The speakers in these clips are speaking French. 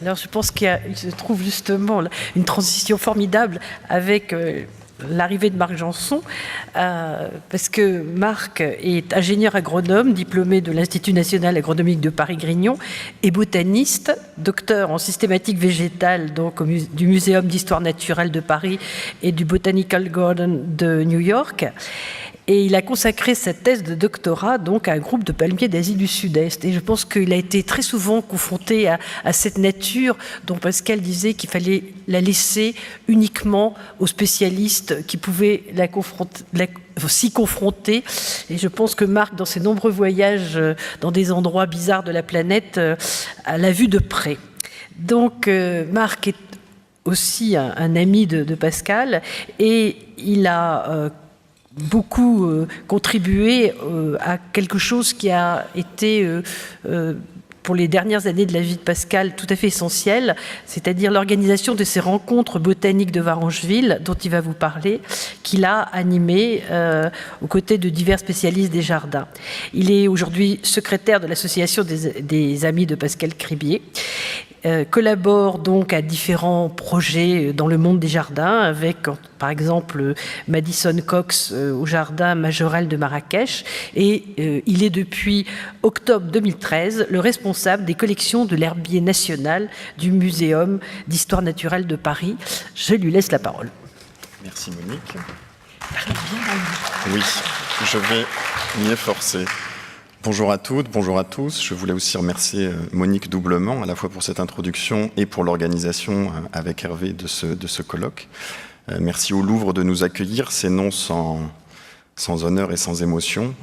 Alors je pense qu'il se trouve justement une transition formidable avec l'arrivée de Marc Janson, parce que Marc est ingénieur agronome, diplômé de l'Institut national agronomique de Paris-Grignon, et botaniste, docteur en systématique végétale donc du Muséum d'histoire naturelle de Paris et du Botanical Garden de New York. Et il a consacré sa thèse de doctorat donc à un groupe de palmiers d'Asie du Sud-Est. Et je pense qu'il a été très souvent confronté à cette nature dont Pascal disait qu'il fallait la laisser uniquement aux spécialistes qui pouvaient s'y confronter. Et je pense que Marc, dans ses nombreux voyages dans des endroits bizarres de la planète, l'a vu de près. Donc Marc est aussi un ami de Pascal, et il a beaucoup contribué à quelque chose qui a été pour les dernières années de la vie de Pascal tout à fait essentiel, c'est-à-dire l'organisation de ces rencontres botaniques de Varengeville dont il va vous parler, qu'il a animées aux côtés de divers spécialistes des jardins. Il est aujourd'hui secrétaire de l'association des amis de Pascal Cribier. Collabore donc à différents projets dans le monde des jardins avec, par exemple, Madison Cox au jardin Majorel de Marrakech, et il est depuis octobre 2013 le responsable des collections de l'herbier national du Muséum d'histoire naturelle de Paris. Je lui laisse la parole. Merci Monique. Oui, je vais m'y efforcer. Bonjour à toutes, bonjour à tous. Je voulais aussi remercier Monique doublement, à la fois pour cette introduction et pour l'organisation avec Hervé de ce colloque. Merci au Louvre de nous accueillir. C'est non sans honneur et sans émotion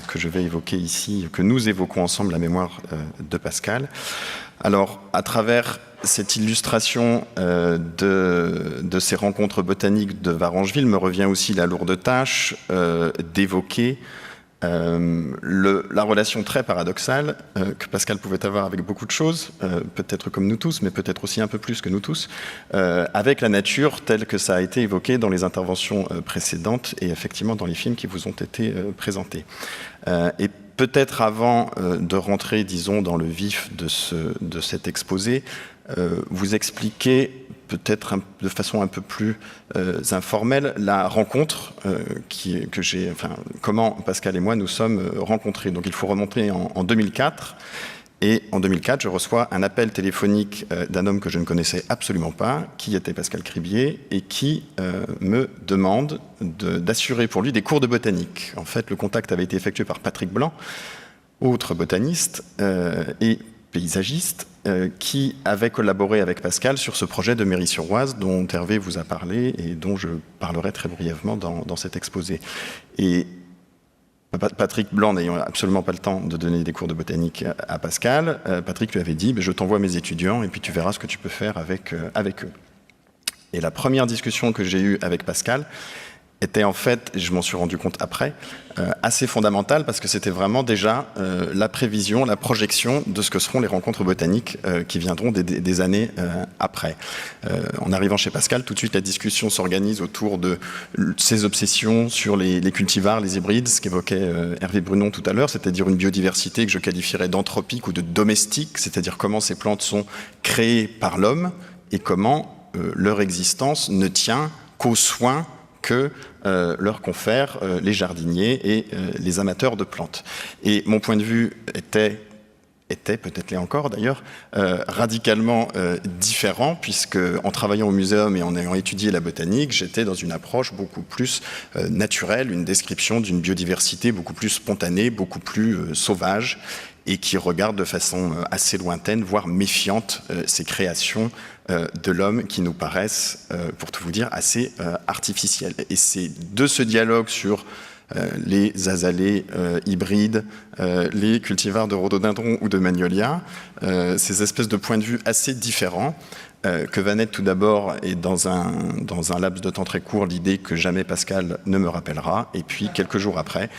que je vais évoquer ici, que nous évoquons ensemble la mémoire de Pascal. Alors, à travers cette illustration de ces rencontres botaniques de Varengeville, me revient aussi la lourde tâche d'évoquer la relation très paradoxale que Pascal pouvait avoir avec beaucoup de choses, peut-être comme nous tous, mais peut-être aussi un peu plus que nous tous, avec la nature telle que ça a été évoqué dans les interventions précédentes et effectivement dans les films qui vous ont été présentés. Et peut-être avant de rentrer, disons, dans le vif de cet exposé, vous expliquer peut-être de façon un peu plus informelle la rencontre comment Pascal et moi nous sommes rencontrés. Donc il faut remonter en 2004. Et en 2004, je reçois un appel téléphonique d'un homme que je ne connaissais absolument pas, qui était Pascal Cribier, et qui me demande d'assurer pour lui des cours de botanique. En fait, le contact avait été effectué par Patrick Blanc, autre botaniste et paysagiste, qui avait collaboré avec Pascal sur ce projet de Méry-sur-Oise dont Hervé vous a parlé et dont je parlerai très brièvement dans cet exposé. Et Patrick Blanc n'ayant absolument pas le temps de donner des cours de botanique à Pascal, Patrick lui avait dit « je t'envoie mes étudiants et puis tu verras ce que tu peux faire avec eux ». Et la première discussion que j'ai eue avec Pascal était en fait, et je m'en suis rendu compte après, assez fondamentale parce que c'était vraiment déjà la prévision, la projection de ce que seront les rencontres botaniques qui viendront des années après. En arrivant chez Pascal, tout de suite la discussion s'organise autour de ses obsessions sur les cultivars, les hybrides, ce qu'évoquait Hervé Brunon tout à l'heure, c'est-à-dire une biodiversité que je qualifierais d'anthropique ou de domestique, c'est-à-dire comment ces plantes sont créées par l'homme et comment leur existence ne tient qu'aux soins que leur confèrent les jardiniers et les amateurs de plantes. Et mon point de vue était peut-être l'est encore d'ailleurs, radicalement différent, puisque en travaillant au muséum et en ayant étudié la botanique, j'étais dans une approche beaucoup plus naturelle, une description d'une biodiversité beaucoup plus spontanée, beaucoup plus sauvage, et qui regarde de façon assez lointaine, voire méfiante, ces créations de l'homme qui nous paraissent, pour tout vous dire, assez artificielles. Et c'est de ce dialogue sur les azalées hybrides, les cultivars de rhododendron ou de magnolia, ces espèces de points de vue assez différents, que va naître tout d'abord, et dans un laps de temps très court, l'idée que jamais Pascal ne me rappellera. Et puis, quelques jours après,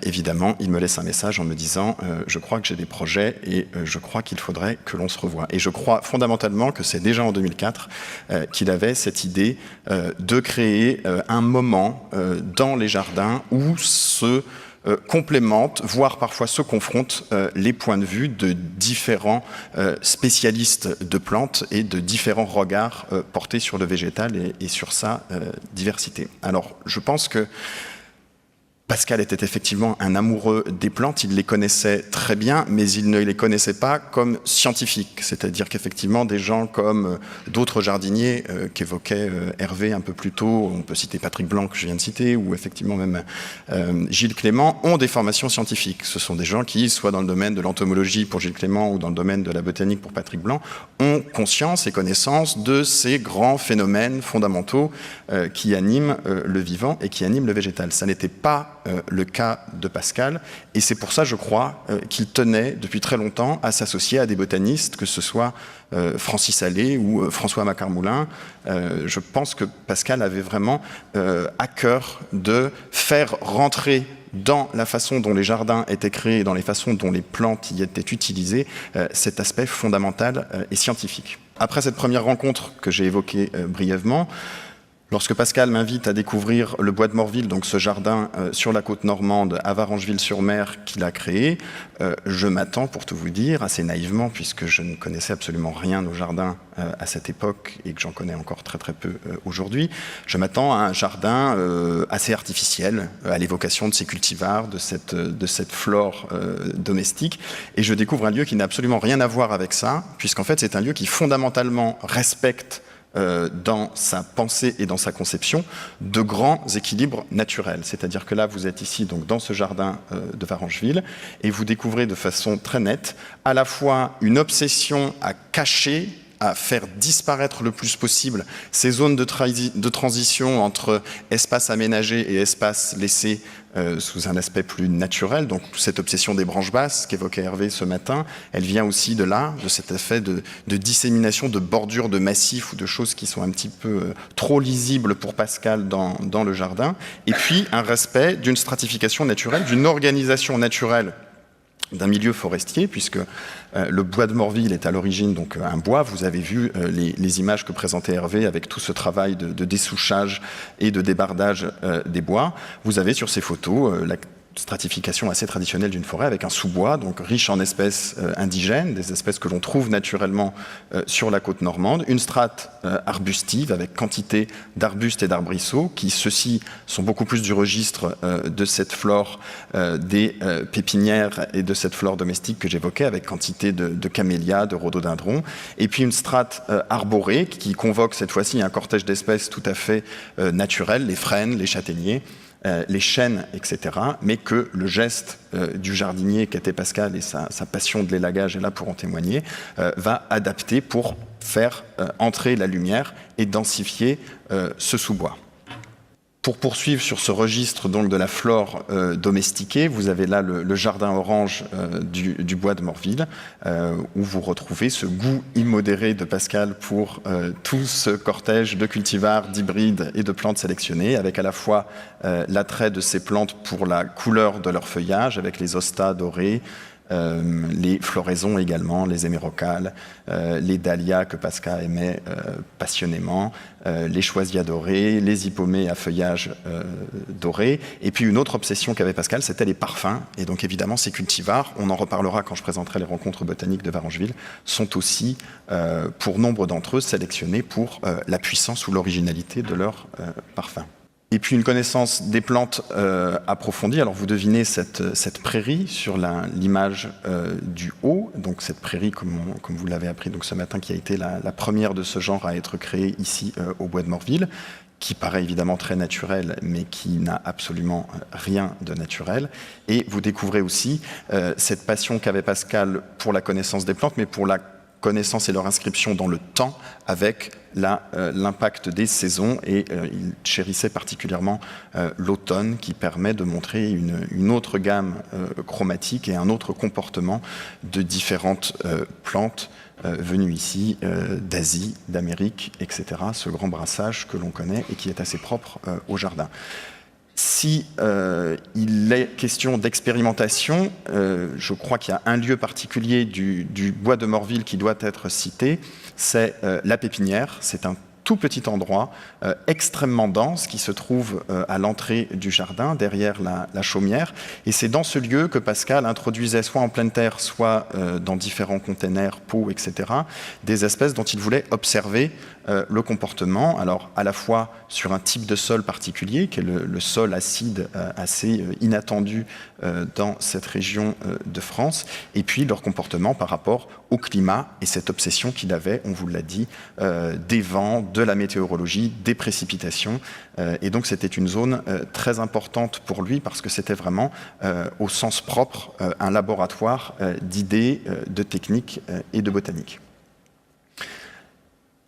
évidemment, il me laisse un message en me disant « je crois que j'ai des projets et je crois qu'il faudrait que l'on se revoie ». Et je crois fondamentalement que c'est déjà en 2004 qu'il avait cette idée de créer un moment dans les jardins où où se complémentent, voire parfois se confrontent les points de vue de différents spécialistes de plantes et de différents regards portés sur le végétal et sur sa diversité. Alors, je pense que Pascal était effectivement un amoureux des plantes, il les connaissait très bien, mais il ne les connaissait pas comme scientifiques. C'est-à-dire qu'effectivement, des gens comme d'autres jardiniers qu'évoquait Hervé un peu plus tôt, on peut citer Patrick Blanc que je viens de citer, ou effectivement même Gilles Clément, ont des formations scientifiques. Ce sont des gens qui, soit dans le domaine de l'entomologie pour Gilles Clément ou dans le domaine de la botanique pour Patrick Blanc, ont conscience et connaissance de ces grands phénomènes fondamentaux qui animent le vivant et qui animent le végétal. Ça n'était pas le cas de Pascal, et c'est pour ça, je crois, qu'il tenait depuis très longtemps à s'associer à des botanistes, que ce soit Francis Allais ou François Macarmoulin. Je pense que Pascal avait vraiment à cœur de faire rentrer dans la façon dont les jardins étaient créés, dans les façons dont les plantes y étaient utilisées, cet aspect fondamental et scientifique. Après cette première rencontre que j'ai évoquée brièvement, lorsque Pascal m'invite à découvrir le bois de Morville, donc ce jardin sur la côte normande à Varengeville-sur-Mer qu'il a créé, je m'attends, pour tout vous dire, assez naïvement, puisque je ne connaissais absolument rien au jardin à cette époque et que j'en connais encore très très peu aujourd'hui, je m'attends à un jardin assez artificiel, à l'évocation de ces cultivars, de cette flore domestique, et je découvre un lieu qui n'a absolument rien à voir avec ça, puisqu'en fait c'est un lieu qui fondamentalement respecte dans sa pensée et dans sa conception, de grands équilibres naturels. C'est-à-dire que là, vous êtes ici donc, dans ce jardin de Varengeville et vous découvrez de façon très nette à la fois une obsession à cacher, à faire disparaître le plus possible ces zones de transition entre espace aménagé et espace laissé sous un aspect plus naturel. Donc cette obsession des branches basses qu'évoquait Hervé ce matin, elle vient aussi de là, de cet effet de dissémination, de bordure de massifs ou de choses qui sont un petit peu trop lisibles pour Pascal dans le jardin. Et puis un respect d'une stratification naturelle, d'une organisation naturelle d'un milieu forestier, puisque le bois de Morville est à l'origine donc un bois. Vous avez vu les images que présentait Hervé avec tout ce travail de dessouchage et de débardage des bois. Vous avez sur ces photos la stratification assez traditionnelle d'une forêt avec un sous-bois, donc riche en espèces indigènes, des espèces que l'on trouve naturellement sur la côte normande, une strate arbustive avec quantité d'arbustes et d'arbrisseaux qui, ceux-ci, sont beaucoup plus du registre de cette flore des pépinières et de cette flore domestique que j'évoquais avec quantité de camélias, de rhododendrons, et puis une strate arborée qui convoque cette fois-ci un cortège d'espèces tout à fait naturelles, les frênes, les châtaigniers, les chênes, etc., mais que le geste du jardinier qu'était Pascal et sa passion de l'élagage est là pour en témoigner, va adapter pour faire entrer la lumière et densifier ce sous-bois. Pour poursuivre sur ce registre donc de la flore domestiquée, vous avez là le jardin orange du bois de Morville, où vous retrouvez ce goût immodéré de Pascal pour tout ce cortège de cultivars, d'hybrides et de plantes sélectionnées, avec à la fois l'attrait de ces plantes pour la couleur de leur feuillage, avec les hostas dorés, les floraisons également, les hémérocales, les dahlias que Pascal aimait passionnément, les choisias dorées, les hippomées à feuillage doré. Et puis une autre obsession qu'avait Pascal, c'était les parfums. Et donc évidemment, ces cultivars, on en reparlera quand je présenterai les rencontres botaniques de Varengeville, sont aussi, pour nombre d'entre eux, sélectionnés pour la puissance ou l'originalité de leurs parfums. Et puis une connaissance des plantes approfondie. Alors vous devinez cette prairie sur l'image du haut, donc cette prairie comme vous l'avez appris donc ce matin, qui a été la première de ce genre à être créée ici au bois de Morville, qui paraît évidemment très naturel, mais qui n'a absolument rien de naturel. Et vous découvrez aussi cette passion qu'avait Pascal pour la connaissance des plantes, mais pour la connaissance et leur inscription dans le temps avec l'impact des saisons, et il chérissait particulièrement l'automne qui permet de montrer une autre gamme chromatique et un autre comportement de différentes plantes venues ici d'Asie, d'Amérique, etc. Ce grand brassage que l'on connaît et qui est assez propre au jardin. Si il est question d'expérimentation, je crois qu'il y a un lieu particulier du bois de Morville qui doit être cité, c'est la pépinière. C'est un tout petit endroit extrêmement dense qui se trouve à l'entrée du jardin, derrière la chaumière. Et c'est dans ce lieu que Pascal introduisait soit en pleine terre, soit dans différents containers, pots, etc., des espèces dont il voulait observer le comportement, alors à la fois sur un type de sol particulier, qui est le sol acide assez inattendu dans cette région de France, et puis leur comportement par rapport au climat et cette obsession qu'il avait, on vous l'a dit, des vents, de la météorologie, des précipitations. Et donc c'était une zone très importante pour lui parce que c'était vraiment, au sens propre, un laboratoire d'idées, de techniques et de botanique.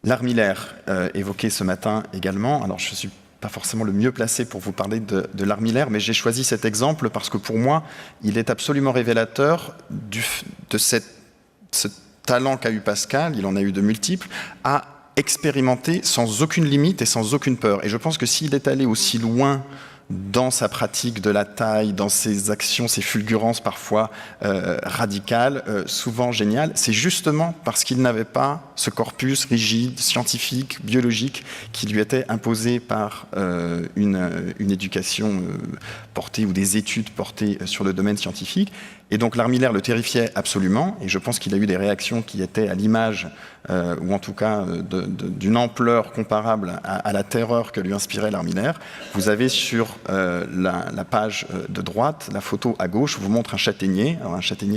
L'armillaire, évoqué ce matin également, alors je ne suis pas forcément le mieux placé pour vous parler de l'armillaire, mais j'ai choisi cet exemple parce que pour moi, il est absolument révélateur de ce talent qu'a eu Pascal, il en a eu de multiples, à expérimenter sans aucune limite et sans aucune peur. Et je pense que s'il est allé aussi loin dans sa pratique de la taille, dans ses actions, ses fulgurances parfois radicales, souvent géniales, c'est justement parce qu'il n'avait pas ce corpus rigide, scientifique, biologique, qui lui était imposé par une éducation portée ou des études portées sur le domaine scientifique. Et donc l'armillaire le terrifiait absolument, et je pense qu'il a eu des réactions qui étaient à l'image, ou en tout cas d'une ampleur comparable à la terreur que lui inspirait l'armillaire. Vous avez sur la page de droite, la photo à gauche vous montre un châtaignier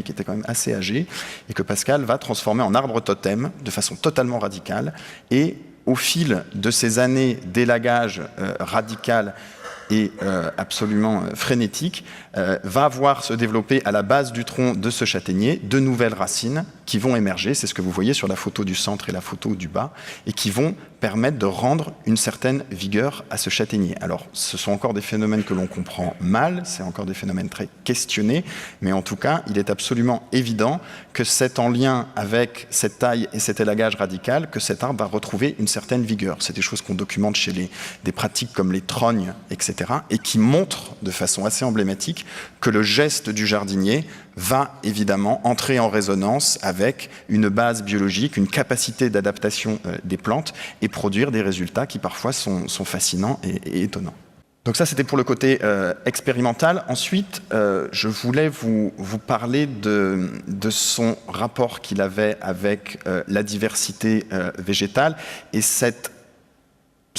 qui était quand même assez âgé, et que Pascal va transformer en arbre totem de façon totalement radicale, et au fil de ces années d'élagage radical et absolument frénétique, va voir se développer à la base du tronc de ce châtaignier de nouvelles racines qui vont émerger, c'est ce que vous voyez sur la photo du centre et la photo du bas, et qui vont permettre de rendre une certaine vigueur à ce châtaignier. Alors, ce sont encore des phénomènes que l'on comprend mal, c'est encore des phénomènes très questionnés, mais en tout cas, il est absolument évident que c'est en lien avec cette taille et cet élagage radical que cet arbre va retrouver une certaine vigueur. C'est des choses qu'on documente chez des pratiques comme les trognes, etc., et qui montrent de façon assez emblématique que le geste du jardinier va évidemment entrer en résonance avec une base biologique, une capacité d'adaptation des plantes et produire des résultats qui parfois sont fascinants et étonnants. Donc ça, c'était pour le côté expérimental. Ensuite, je voulais vous parler de son rapport qu'il avait avec la diversité végétale et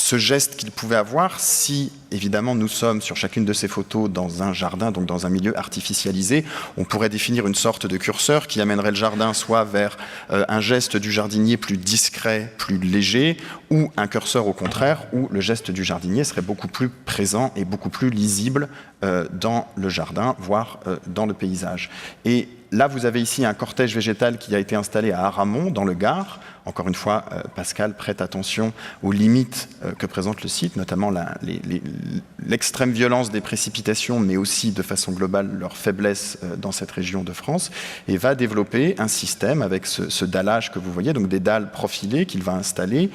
ce geste qu'il pouvait avoir si, évidemment, nous sommes sur chacune de ces photos dans un jardin, donc dans un milieu artificialisé, on pourrait définir une sorte de curseur qui amènerait le jardin soit vers un geste du jardinier plus discret, plus léger, ou un curseur au contraire, où le geste du jardinier serait beaucoup plus présent et beaucoup plus lisible dans le jardin, voire dans le paysage. Et là, vous avez ici un cortège végétal qui a été installé à Aramon, dans le Gard. Encore une fois, Pascal prête attention aux limites que présente le site, notamment l'extrême violence des précipitations, mais aussi de façon globale leur faiblesse dans cette région de France, et va développer un système avec ce dallage que vous voyez, donc des dalles profilées qu'il va installer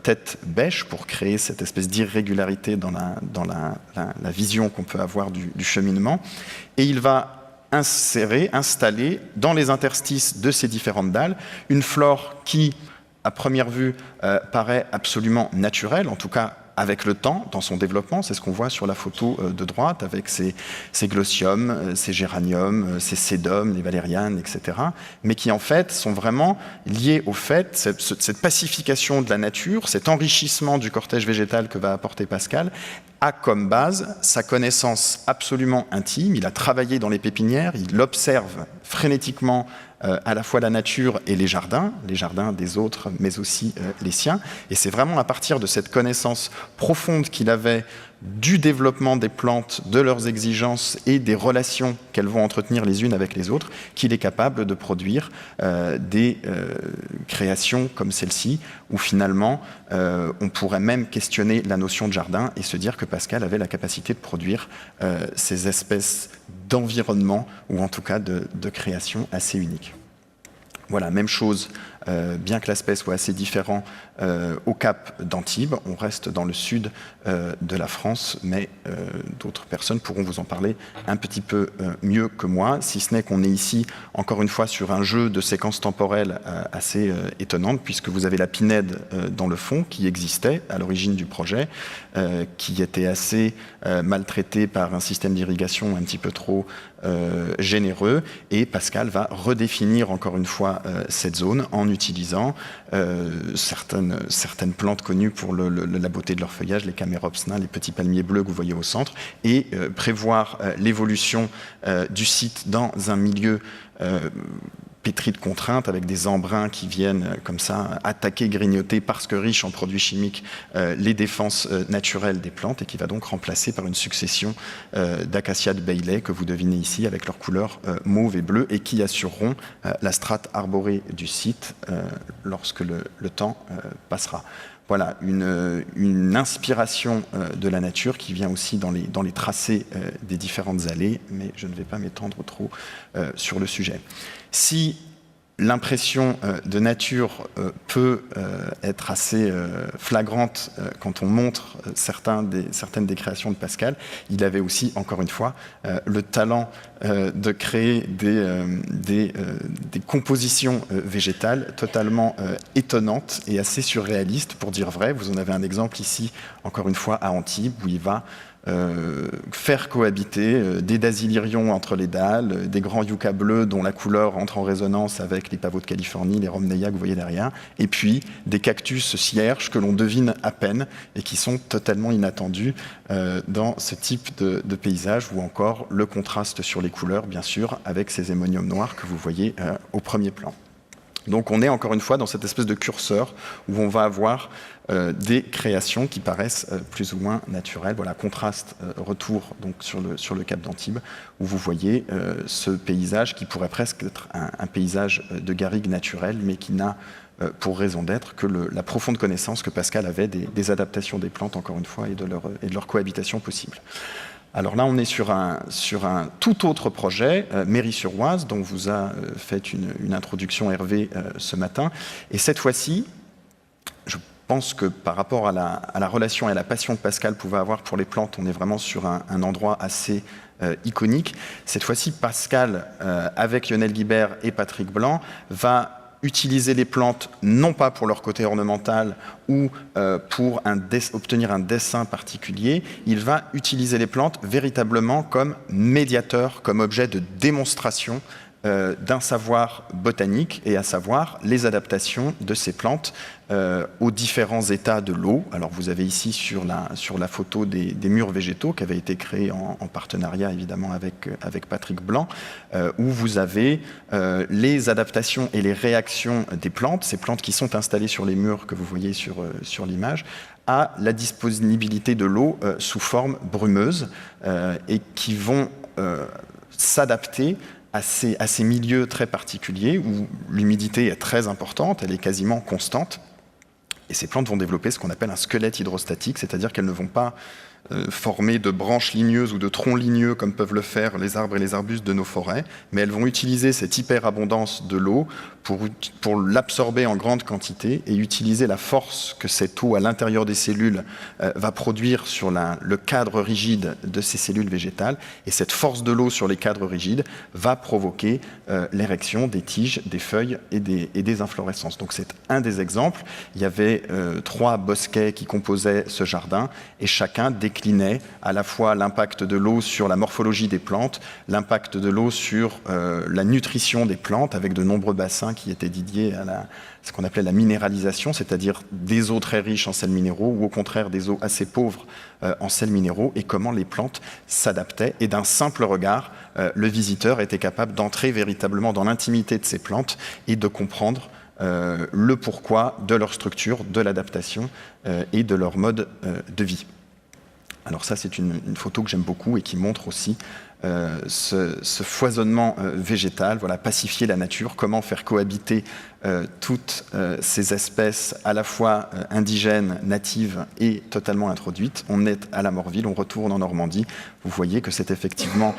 tête bêche pour créer cette espèce d'irrégularité dans la vision qu'on peut avoir du cheminement. Et il va installer dans les interstices de ces différentes dalles une flore qui, à première vue, paraît absolument naturelle, en tout cas avec le temps, dans son développement. C'est ce qu'on voit sur la photo de droite, avec ces glossiums, ces géraniums, ces sédums, les valérianes, etc., mais qui en fait sont vraiment liés au fait, cette pacification de la nature, cet enrichissement du cortège végétal que va apporter Pascal, a comme base sa connaissance absolument intime. Il a travaillé dans les pépinières, il observe frénétiquement à la fois la nature et les jardins des autres, mais aussi les siens. Et c'est vraiment à partir de cette connaissance profonde qu'il avait du développement des plantes, de leurs exigences et des relations qu'elles vont entretenir les unes avec les autres, qu'il est capable de produire des créations comme celle-ci, où finalement on pourrait même questionner la notion de jardin et se dire que Pascal avait la capacité de produire ces espèces d'environnement, ou en tout cas de création assez uniques. Voilà, même chose bien que l'aspect soit assez différent au cap d'Antibes. On reste dans le sud de la France, mais d'autres personnes pourront vous en parler un petit peu mieux que moi, si ce n'est qu'on est ici, encore une fois, sur un jeu de séquences temporelles assez étonnante, puisque vous avez la Pinède dans le fond, qui existait à l'origine du projet, qui était assez maltraité par un système d'irrigation un petit peu trop généreux, et Pascal va redéfinir encore une fois cette zone en utilisant certaines plantes connues pour la beauté de leur feuillage, les camérops nains, les petits palmiers bleus que vous voyez au centre, et prévoir l'évolution du site dans un milieu pétri de contraintes, avec des embruns qui viennent comme ça attaquer, grignoter, parce que riches en produits chimiques, les défenses naturelles des plantes, et qui va donc remplacer par une succession d'acacias de Bailey que vous devinez ici avec leurs couleurs mauve et bleu, et qui assureront la strate arborée du site lorsque le temps passera. Voilà, une inspiration de la nature qui vient aussi dans les tracés des différentes allées, mais je ne vais pas m'étendre trop sur le sujet. Si l'impression de nature peut être assez flagrante quand on montre certaines des créations de Pascal, il avait aussi, encore une fois, le talent de créer des compositions végétales totalement étonnantes et assez surréalistes, pour dire vrai. Vous en avez un exemple ici, encore une fois, à Antibes, où il va faire cohabiter des dasylirions entre les dalles, des grands yuccas bleus dont la couleur entre en résonance avec les pavots de Californie, les rhomneia que vous voyez derrière, et puis des cactus cierges que l'on devine à peine et qui sont totalement inattendus dans ce type de paysage, ou encore le contraste sur les couleurs, bien sûr, avec ces hémoniums noirs que vous voyez au premier plan. Donc on est encore une fois dans cette espèce de curseur où on va avoir des créations qui paraissent plus ou moins naturelles. Voilà, contraste, retour donc sur le cap d'Antibes, où vous voyez ce paysage qui pourrait presque être un paysage de garrigue naturel, mais qui n'a pour raison d'être que la profonde connaissance que Pascal avait des adaptations des plantes, encore une fois, et de leur cohabitation possible. Alors là, on est sur un tout autre projet, Méry-sur-Oise, dont vous a fait une introduction Hervé ce matin. Et cette fois-ci, je pense que par rapport à la relation et à la passion que Pascal pouvait avoir pour les plantes, on est vraiment sur un endroit assez iconique. Cette fois-ci, Pascal, avec Lionel Guibert et Patrick Blanc, va utiliser les plantes non pas pour leur côté ornemental ou pour obtenir un dessin particulier, il va utiliser les plantes véritablement comme médiateur, comme objet de démonstration d'un savoir botanique, et à savoir les adaptations de ces plantes aux différents états de l'eau. Alors vous avez ici sur la photo des murs végétaux qui avaient été créés en partenariat évidemment avec Patrick Blanc, où vous avez les adaptations et les réactions des plantes, ces plantes qui sont installées sur les murs que vous voyez sur l'image, à la disponibilité de l'eau sous forme brumeuse, et qui vont s'adapter à ces milieux très particuliers où l'humidité est très importante, elle est quasiment constante. Et ces plantes vont développer ce qu'on appelle un squelette hydrostatique, c'est-à-dire qu'elles ne vont pas former de branches ligneuses ou de troncs ligneux comme peuvent le faire les arbres et les arbustes de nos forêts, mais elles vont utiliser cette hyperabondance de l'eau pour l'absorber en grande quantité et utiliser la force que cette eau à l'intérieur des cellules va produire sur le cadre rigide de ces cellules végétales. Et cette force de l'eau sur les cadres rigides va provoquer l'érection des tiges, des feuilles et des inflorescences. Donc c'est un des exemples. Il y avait 3 bosquets qui composaient ce jardin, et chacun déclinait à la fois l'impact de l'eau sur la morphologie des plantes, l'impact de l'eau sur la nutrition des plantes, avec de nombreux bassins qui étaient dédiés à ce qu'on appelait la minéralisation, c'est-à-dire des eaux très riches en sels minéraux, ou au contraire des eaux assez pauvres en sels minéraux, et comment les plantes s'adaptaient. Et d'un simple regard, le visiteur était capable d'entrer véritablement dans l'intimité de ces plantes et de comprendre le pourquoi de leur structure, de l'adaptation et de leur mode de vie. Alors ça, c'est une photo que j'aime beaucoup et qui montre aussi ce foisonnement végétal, voilà, pacifier la nature, comment faire cohabiter toutes ces espèces à la fois indigènes, natives et totalement introduites. On est à la Morville, on retourne en Normandie. Vous voyez que c'est effectivement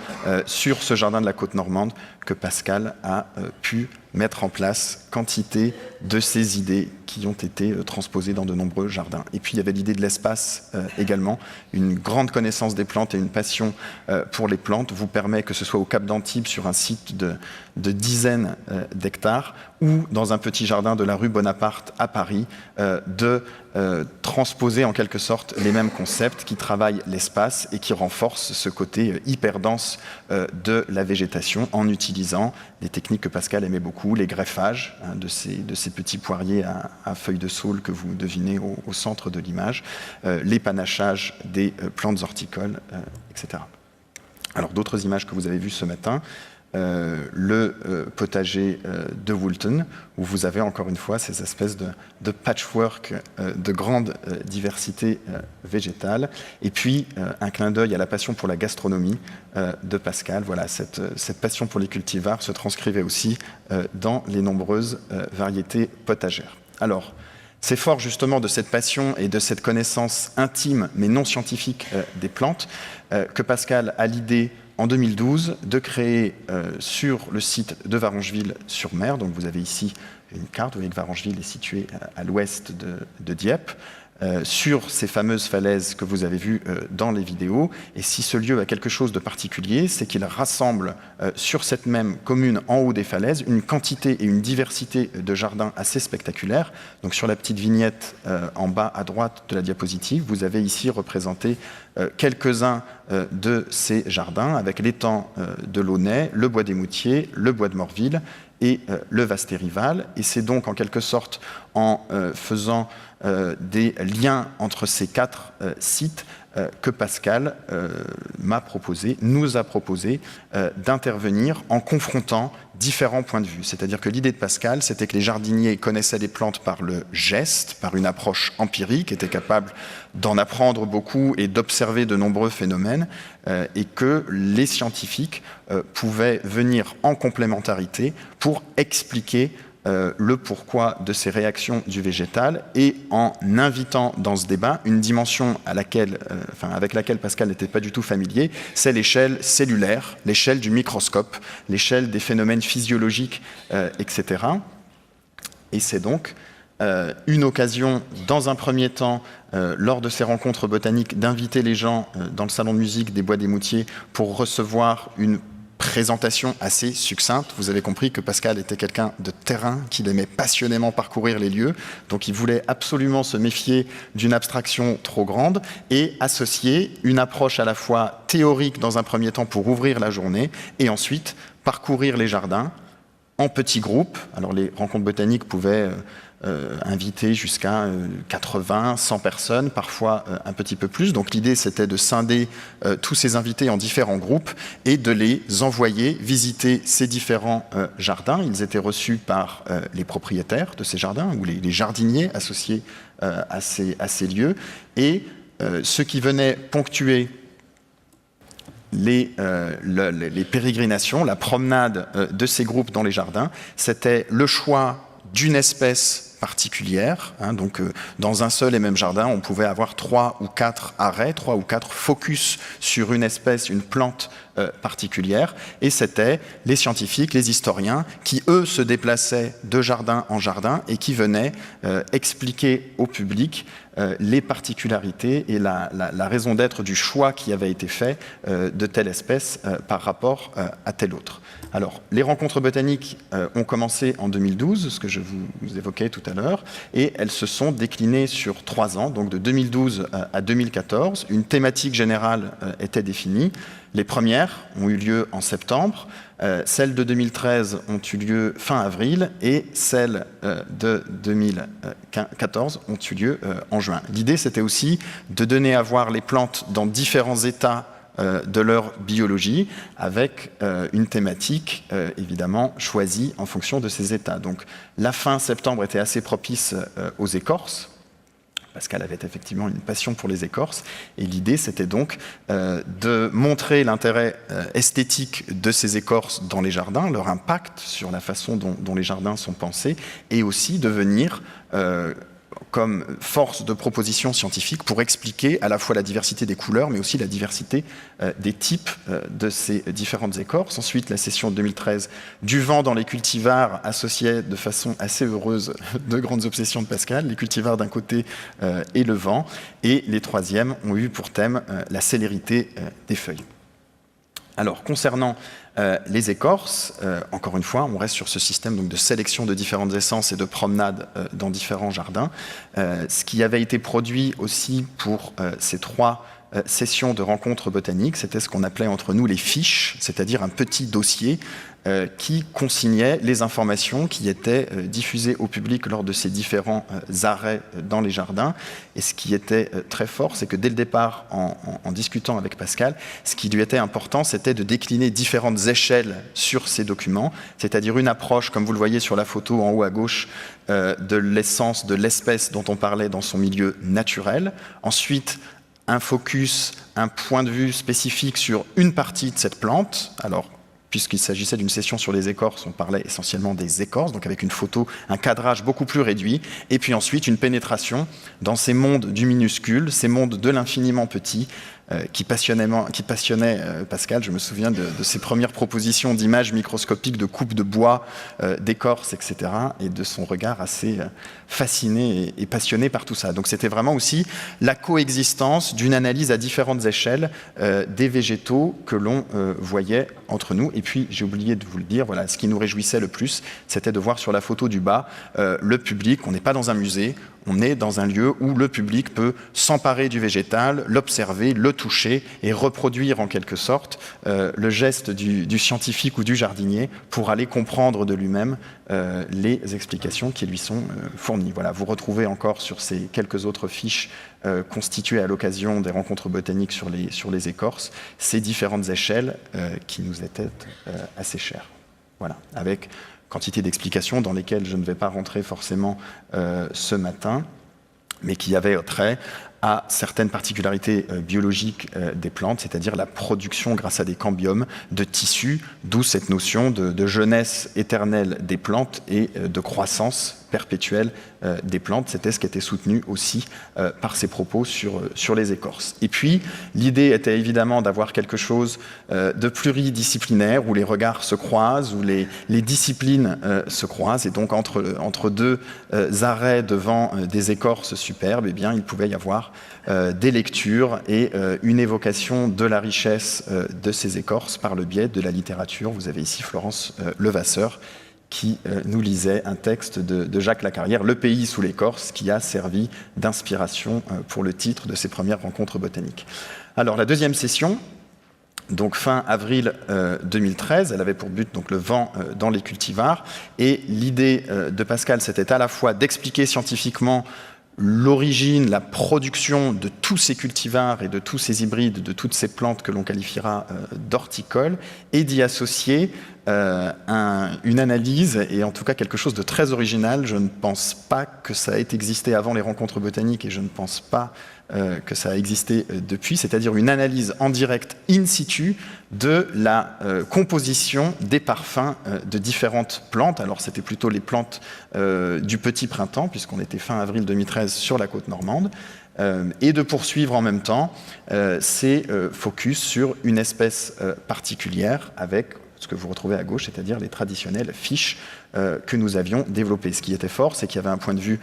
sur ce jardin de la côte normande que Pascal a pu mettre en place quantité de ces idées qui ont été transposées dans de nombreux jardins. Et puis il y avait l'idée de l'espace également. Une grande connaissance des plantes et une passion pour les plantes vous permet, que ce soit au Cap d'Antibes, sur un site de dizaines d'hectares, ou dans un petit jardin de la rue Bonaparte à Paris, de transposer en quelque sorte les mêmes concepts qui travaillent l'espace et qui renforcent ce côté hyper dense de la végétation en utilisant des techniques que Pascal aimait beaucoup, les greffages de ces petits poiriers à feuilles de saule que vous devinez au centre de l'image, les panachages des plantes horticoles, etc. Alors d'autres images que vous avez vues ce matin, le potager de Woolton, où vous avez encore une fois ces espèces de patchwork de grande diversité végétale, et puis un clin d'œil à la passion pour la gastronomie de Pascal. Voilà, cette passion pour les cultivars se transcrivait aussi dans les nombreuses variétés potagères. Alors, c'est fort justement de cette passion et de cette connaissance intime mais non scientifique des plantes que Pascal a l'idée en 2012 de créer sur le site de Varengeville-sur-Mer, donc vous avez ici une carte, vous voyez que Varengeville est située à l'ouest de Dieppe, sur ces fameuses falaises que vous avez vues dans les vidéos. Et si ce lieu a quelque chose de particulier, c'est qu'il rassemble sur cette même commune en haut des falaises une quantité et une diversité de jardins assez spectaculaires. Donc sur la petite vignette en bas à droite de la diapositive, vous avez ici représenté quelques-uns de ces jardins avec l'étang de Launay, le bois des Moutiers, le bois de Morville et le Vasté-Rival. Et c'est donc en quelque sorte en faisant des liens entre ces quatre sites que Pascal nous a proposé d'intervenir en confrontant différents points de vue. C'est-à-dire que l'idée de Pascal, c'était que les jardiniers connaissaient les plantes par le geste, par une approche empirique, étaient capables d'en apprendre beaucoup et d'observer de nombreux phénomènes, et que les scientifiques pouvaient venir en complémentarité pour expliquer le pourquoi de ces réactions du végétal, et en invitant dans ce débat une dimension avec laquelle Pascal n'était pas du tout familier, c'est l'échelle cellulaire, l'échelle du microscope, l'échelle des phénomènes physiologiques, etc. Et c'est donc une occasion, dans un premier temps, lors de ces rencontres botaniques, d'inviter les gens dans le salon de musique des Bois des Moutiers pour recevoir une présentation assez succincte. Vous avez compris que Pascal était quelqu'un de terrain, qu'il aimait passionnément parcourir les lieux, donc il voulait absolument se méfier d'une abstraction trop grande et associer une approche à la fois théorique dans un premier temps pour ouvrir la journée et ensuite parcourir les jardins en petits groupes. Alors les rencontres botaniques pouvaient inviter jusqu'à 80, 100 personnes, parfois un petit peu plus. Donc l'idée, c'était de scinder tous ces invités en différents groupes et de les envoyer visiter ces différents jardins. Ils étaient reçus par les propriétaires de ces jardins ou les jardiniers associés à ces lieux. Et ceux qui venaient ponctuer les pérégrinations, la promenade de ces groupes dans les jardins, c'était le choix d'une espèce particulière. Donc, dans un seul et même jardin, on pouvait avoir 3 ou 4 arrêts, 3 ou 4 focus sur une espèce, une plante particulière. Et c'était les scientifiques, les historiens, qui, eux, se déplaçaient de jardin en jardin et qui venaient expliquer au public les particularités et la raison d'être du choix qui avait été fait de telle espèce par rapport à telle autre. Alors, les rencontres botaniques ont commencé en 2012, ce que je vous évoquais tout à l'heure, et elles se sont déclinées sur 3 ans, donc de 2012 à 2014. Une thématique générale était définie. Les premières ont eu lieu en septembre, celles de 2013 ont eu lieu fin avril et celles de 2014 ont eu lieu en juin. L'idée, c'était aussi de donner à voir les plantes dans différents états de leur biologie, avec une thématique évidemment choisie en fonction de ces états. Donc la fin septembre était assez propice aux écorces, Pascal avait effectivement une passion pour les écorces, et l'idée c'était donc de montrer l'intérêt esthétique de ces écorces dans les jardins, leur impact sur la façon dont les jardins sont pensés, et aussi de venir comme force de proposition scientifique pour expliquer à la fois la diversité des couleurs, mais aussi la diversité des types de ces différentes écorces. Ensuite, la session de 2013, du vent dans les cultivars, associait de façon assez heureuse deux grandes obsessions de Pascal, les cultivars d'un côté et le vent. Et les troisièmes ont eu pour thème la célérité des feuilles. Alors, concernant les écorces, encore une fois, on reste sur ce système donc, de sélection de différentes essences et de promenade dans différents jardins. Ce qui avait été produit aussi pour ces 3 sessions de rencontres botaniques, c'était ce qu'on appelait entre nous les fiches, c'est-à-dire un petit dossier qui consignait les informations qui étaient diffusées au public lors de ces différents arrêts dans les jardins. Et ce qui était très fort, c'est que dès le départ, en discutant avec Pascal, ce qui lui était important, c'était de décliner différentes échelles sur ces documents, c'est-à-dire une approche, comme vous le voyez sur la photo en haut à gauche, de l'essence, de l'espèce dont on parlait dans son milieu naturel. Ensuite, un focus, un point de vue spécifique sur une partie de cette plante. Alors, puisqu'il s'agissait d'une session sur les écorces, on parlait essentiellement des écorces, donc avec une photo, un cadrage beaucoup plus réduit, et puis ensuite une pénétration dans ces mondes du minuscule, ces mondes de l'infiniment petit, qui passionnait Pascal. Je me souviens de ses premières propositions d'images microscopiques, de coupes de bois, d'écorces, etc., et de son regard assez fasciné et passionné par tout ça. Donc c'était vraiment aussi la coexistence d'une analyse à différentes échelles des végétaux que l'on voyait entre nous. Et puis, j'ai oublié de vous le dire, voilà, ce qui nous réjouissait le plus, c'était de voir sur la photo du bas le public. On n'est pas dans un musée, on est dans un lieu où le public peut s'emparer du végétal, l'observer, le toucher et reproduire en quelque sorte le geste du scientifique ou du jardinier pour aller comprendre de lui-même les explications qui lui sont fournies. Voilà, vous retrouvez encore sur ces quelques autres fiches constituées à l'occasion des rencontres botaniques sur les écorces ces différentes échelles qui nous étaient assez chères. Voilà, avec quantité d'explications dans lesquelles je ne vais pas rentrer forcément ce matin, mais qui avaient trait à certaines particularités biologiques des plantes, c'est-à-dire la production grâce à des cambiomes de tissus, d'où cette notion de jeunesse éternelle des plantes et de croissance perpétuelle des plantes. C'était ce qui était soutenu aussi par ces propos sur les écorces. Et puis, l'idée était évidemment d'avoir quelque chose de pluridisciplinaire, où les regards se croisent, où les disciplines se croisent, et donc entre deux arrêts devant des écorces superbes, eh bien, il pouvait y avoir des lectures et une évocation de la richesse de ces écorces par le biais de la littérature. Vous avez ici Florence Levasseur qui nous lisait un texte de Jacques Lacarrière, Le pays sous l'écorce, qui a servi d'inspiration pour le titre de ses premières rencontres botaniques. Alors, la deuxième session, donc fin avril 2013, elle avait pour but donc, le vent dans les cultivars, et l'idée de Pascal, c'était à la fois d'expliquer scientifiquement l'origine, la production de tous ces cultivars et de tous ces hybrides, de toutes ces plantes que l'on qualifiera d'horticoles, et d'y associer une analyse, et en tout cas quelque chose de très original. Je ne pense pas que ça ait existé avant les rencontres botaniques, et je ne pense pas que ça a existé depuis, c'est-à-dire une analyse en direct in situ de la composition des parfums de différentes plantes. Alors c'était plutôt les plantes du petit printemps, puisqu'on était fin avril 2013 sur la côte normande, et de poursuivre en même temps ces focus sur une espèce particulière avec ce que vous retrouvez à gauche, c'est-à-dire les traditionnelles fiches que nous avions développées. Ce qui était fort, c'est qu'il y avait un point de vue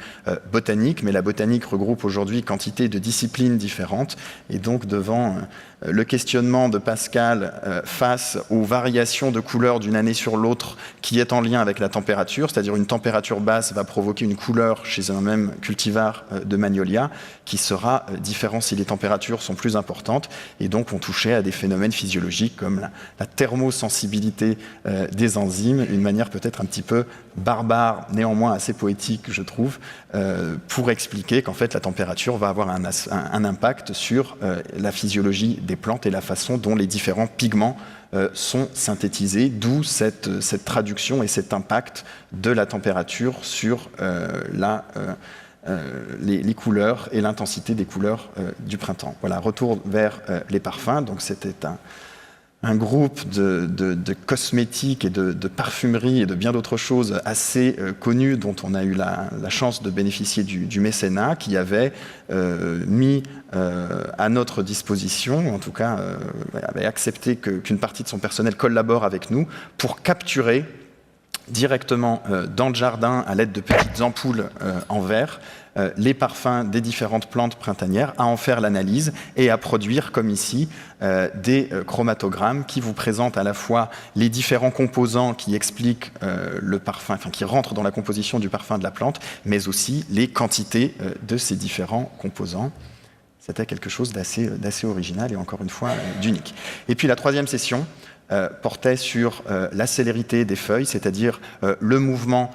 botanique, mais la botanique regroupe aujourd'hui quantité de disciplines différentes, et donc devant le questionnement de Pascal face aux variations de couleurs d'une année sur l'autre qui est en lien avec la température, c'est-à-dire une température basse va provoquer une couleur chez un même cultivar de magnolia qui sera différente si les températures sont plus importantes, et donc on touchait à des phénomènes physiologiques comme la thermosensibilité des enzymes, une manière peut-être un petit peu barbare, néanmoins assez poétique, je trouve, pour expliquer qu'en fait la température va avoir un impact sur la physiologie des plantes et la façon dont les différents pigments sont synthétisés, d'où cette traduction et cet impact de la température sur les couleurs et l'intensité des couleurs du printemps. Voilà, retour vers les parfums. Donc c'était un groupe de cosmétiques et de parfumerie et de bien d'autres choses assez connues dont on a eu la chance de bénéficier du mécénat, qui avait mis à notre disposition, en tout cas avait accepté qu'une partie de son personnel collabore avec nous pour capturer directement dans le jardin, à l'aide de petites ampoules en verre, les parfums des différentes plantes printanières, à en faire l'analyse et à produire, comme ici, des chromatogrammes qui vous présentent à la fois les différents composants qui expliquent le parfum, enfin qui rentrent dans la composition du parfum de la plante, mais aussi les quantités de ces différents composants. C'était quelque chose d'assez original et encore une fois d'unique. Et puis la troisième session portait sur la célérité des feuilles, c'est-à-dire le mouvement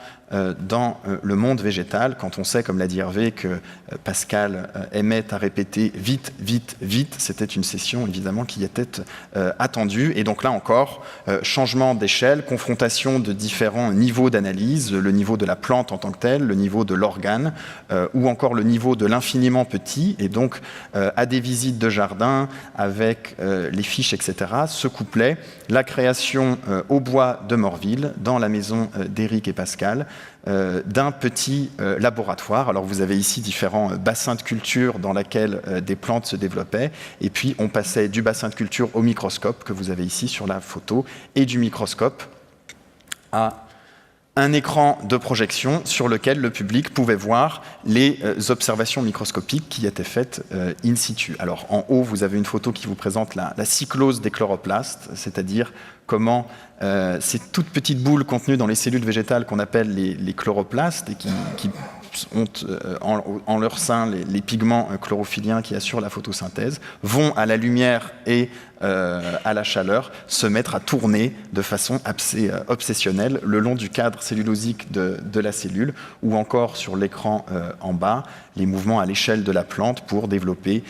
dans le monde végétal, quand on sait, comme l'a dit Hervé, que Pascal aimait à répéter « vite, vite, vite », c'était une session évidemment qui était attendue. Et donc là encore, changement d'échelle, confrontation de différents niveaux d'analyse, le niveau de la plante en tant que telle, le niveau de l'organe, ou encore le niveau de l'infiniment petit. Et donc, à des visites de jardin, avec les fiches, etc., se couplait la création au bois de Morville, dans la maison d'Éric et Pascal, d'un petit laboratoire. Alors vous avez ici différents bassins de culture dans lesquels des plantes se développaient, et puis on passait du bassin de culture au microscope, que vous avez ici sur la photo, et du microscope à un écran de projection sur lequel le public pouvait voir les observations microscopiques qui étaient faites in situ. Alors en haut, vous avez une photo qui vous présente la cyclose des chloroplastes, c'est-à-dire comment ces toutes petites boules contenues dans les cellules végétales qu'on appelle les chloroplastes et qui ont en leur sein les pigments chlorophylliens qui assurent la photosynthèse, vont à la lumière et à la chaleur se mettre à tourner de façon assez obsessionnelle le long du cadre cellulosique de la cellule, ou encore sur l'écran en bas, les mouvements à l'échelle de la plante pour développer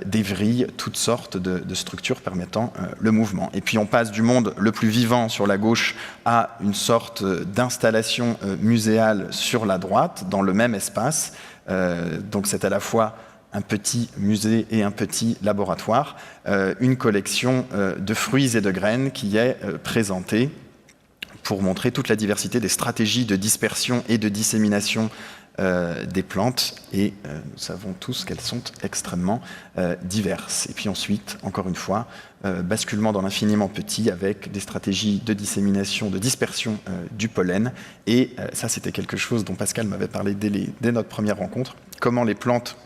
des vrilles, toutes sortes de structures permettant le mouvement. Et puis on passe du monde le plus vivant sur la gauche à une sorte d'installation muséale sur la droite, dans le même espace. Donc c'est à la fois un petit musée et un petit laboratoire, une collection de fruits et de graines qui est présentée pour montrer toute la diversité des stratégies de dispersion et de dissémination des plantes, et nous savons tous qu'elles sont extrêmement diverses. Et puis ensuite, encore une fois, basculement dans l'infiniment petit avec des stratégies de dissémination, de dispersion du pollen, et ça c'était quelque chose dont Pascal m'avait parlé dès notre première rencontre, comment les plantes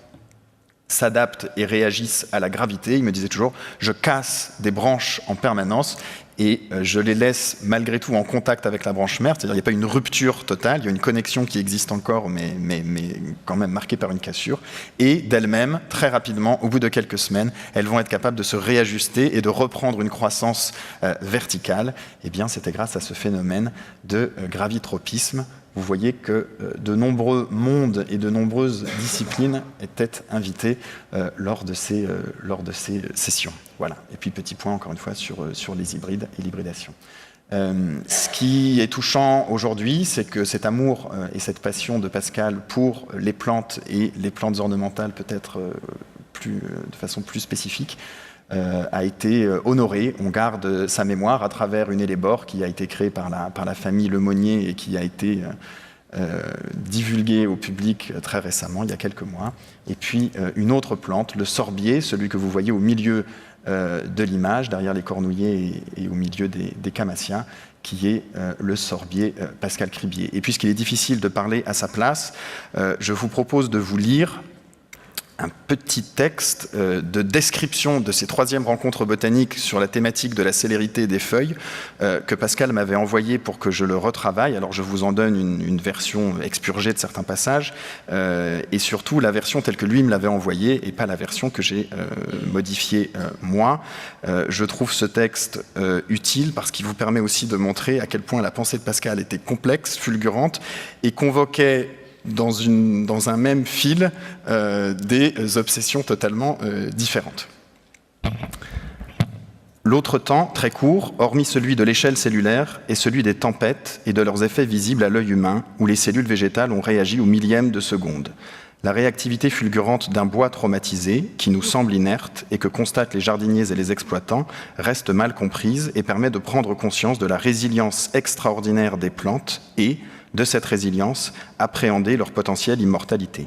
s'adaptent et réagissent à la gravité. Il me disait toujours, je casse des branches en permanence et je les laisse malgré tout en contact avec la branche mère, c'est-à-dire il n'y a pas une rupture totale, il y a une connexion qui existe encore, mais quand même marquée par une cassure, et d'elles-mêmes, très rapidement, au bout de quelques semaines, elles vont être capables de se réajuster et de reprendre une croissance verticale. Et bien, c'était grâce à ce phénomène de gravitropisme. Vous voyez que de nombreux mondes et de nombreuses disciplines étaient invités lors de ces sessions. Voilà. Et puis petit point encore une fois sur les hybrides et l'hybridation. Ce qui est touchant aujourd'hui, c'est que cet amour et cette passion de Pascal pour les plantes et les plantes ornementales peut-être de façon plus spécifique, a été honoré. On garde sa mémoire à travers une élébore qui a été créée par la famille Lemonnier et qui a été divulguée au public très récemment, il y a quelques mois. Et puis une autre plante, le sorbier, celui que vous voyez au milieu de l'image, derrière les cornouillers et au milieu des camassias, qui est le sorbier Pascal Cribier. Et puisqu'il est difficile de parler à sa place, je vous propose de vous lire un petit texte de description de ces troisièmes rencontres botaniques sur la thématique de la célérité des feuilles que Pascal m'avait envoyé pour que je le retravaille. Alors je vous en donne une version expurgée de certains passages et surtout la version telle que lui me l'avait envoyée et pas la version que j'ai modifiée moi. Je trouve ce texte utile parce qu'il vous permet aussi de montrer à quel point la pensée de Pascal était complexe, fulgurante et convoquait dans un même fil des obsessions totalement différentes. L'autre temps, très court, hormis celui de l'échelle cellulaire, est celui des tempêtes et de leurs effets visibles à l'œil humain, où les cellules végétales ont réagi au millième de seconde. La réactivité fulgurante d'un bois traumatisé, qui nous semble inerte et que constatent les jardiniers et les exploitants, reste mal comprise et permet de prendre conscience de la résilience extraordinaire des plantes et, de cette résilience, appréhender leur potentielle immortalité.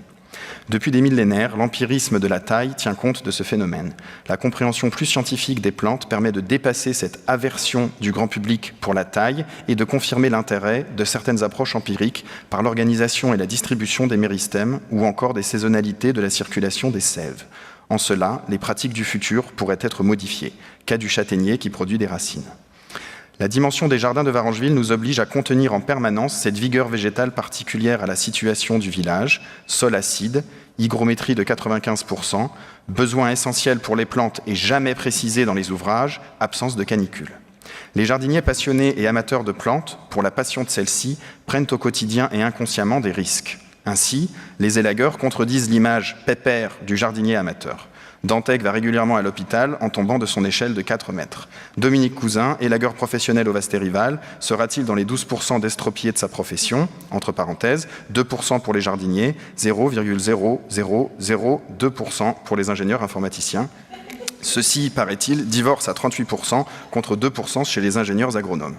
Depuis des millénaires, l'empirisme de la taille tient compte de ce phénomène. La compréhension plus scientifique des plantes permet de dépasser cette aversion du grand public pour la taille et de confirmer l'intérêt de certaines approches empiriques par l'organisation et la distribution des méristèmes ou encore des saisonnalités de la circulation des sèves. En cela, les pratiques du futur pourraient être modifiées, cas du châtaignier qui produit des racines. La dimension des jardins de Varengeville nous oblige à contenir en permanence cette vigueur végétale particulière à la situation du village, sol acide, hygrométrie de 95%, besoin essentiel pour les plantes et jamais précisé dans les ouvrages, absence de canicule. Les jardiniers passionnés et amateurs de plantes, pour la passion de celles-ci, prennent au quotidien et inconsciemment des risques. Ainsi, les élagueurs contredisent l'image pépère du jardinier amateur. Dantec va régulièrement à l'hôpital en tombant de son échelle de 4 mètres. Dominique Cousin, élagueur professionnel au Vasté-Rival, sera-t-il dans les 12% d'estropiés de sa profession, entre parenthèses, 2% pour les jardiniers, 0,0002% pour les ingénieurs informaticiens. Ceux-ci, paraît-il, divorcent à 38% contre 2% chez les ingénieurs agronomes.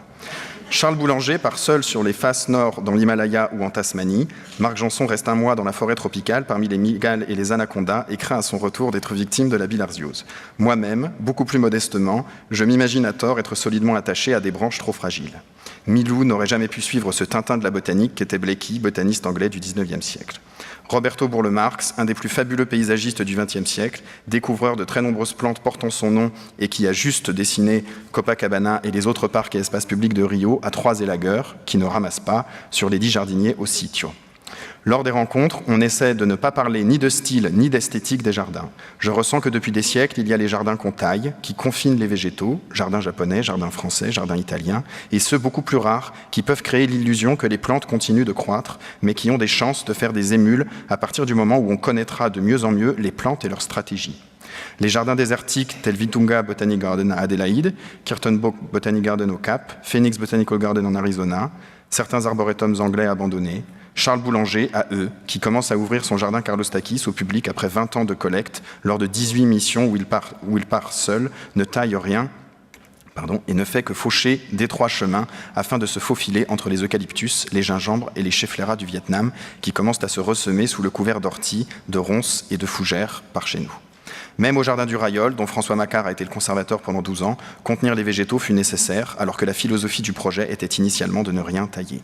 Charles Boulanger part seul sur les faces nord dans l'Himalaya ou en Tasmanie. Marc Janson reste un mois dans la forêt tropicale parmi les mygales et les anacondas et craint à son retour d'être victime de la bilharziose. Moi-même, beaucoup plus modestement, je m'imagine à tort être solidement attaché à des branches trop fragiles. Milou n'aurait jamais pu suivre ce Tintin de la botanique qu'était Blakey, botaniste anglais du XIXe siècle. Roberto Burle-Marx, un des plus fabuleux paysagistes du XXe siècle, découvreur de très nombreuses plantes portant son nom et qui a juste dessiné Copacabana et les autres parcs et espaces publics de Rio à 3 élagueurs, qui ne ramassent pas, sur les 10 jardiniers au sitio. Lors des rencontres, on essaie de ne pas parler ni de style ni d'esthétique des jardins. Je ressens que depuis des siècles, il y a les jardins qu'on taille, qui confinent les végétaux, jardins japonais, jardins français, jardins italiens, et ceux beaucoup plus rares, qui peuvent créer l'illusion que les plantes continuent de croître, mais qui ont des chances de faire des émules à partir du moment où on connaîtra de mieux en mieux les plantes et leur stratégie. Les jardins désertiques tels Vitunga Botanic Garden à Adélaïde, Kirton Botanic Garden au Cap, Phoenix Botanical Garden en Arizona, certains arboretums anglais abandonnés, Charles Boulanger, à eux, qui commence à ouvrir son jardin Carlos Takis au public après 20 ans de collecte, lors de 18 missions où il part seul, ne taille rien et ne fait que faucher d'étroits chemins afin de se faufiler entre les eucalyptus, les gingembres et les cheflera du Vietnam qui commencent à se ressemer sous le couvert d'orties, de ronces et de fougères par chez nous. Même au jardin du Rayol, dont François Macquart a été le conservateur pendant 12 ans, contenir les végétaux fut nécessaire, alors que la philosophie du projet était initialement de ne rien tailler.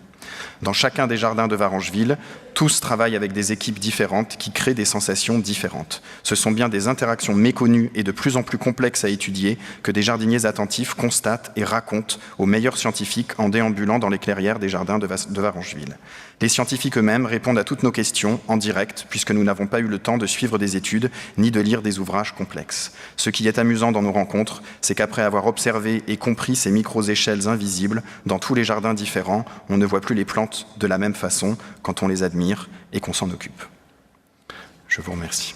Dans chacun des jardins de Varengeville, tous travaillent avec des équipes différentes qui créent des sensations différentes. Ce sont bien des interactions méconnues et de plus en plus complexes à étudier que des jardiniers attentifs constatent et racontent aux meilleurs scientifiques en déambulant dans les clairières des jardins de Varengeville. Les scientifiques eux-mêmes répondent à toutes nos questions en direct, puisque nous n'avons pas eu le temps de suivre des études ni de lire des ouvrages complexes. Ce qui est amusant dans nos rencontres, c'est qu'après avoir observé et compris ces micro-échelles invisibles, dans tous les jardins différents, on ne voit plus les plantes de la même façon quand on les admire et qu'on s'en occupe. Je vous remercie.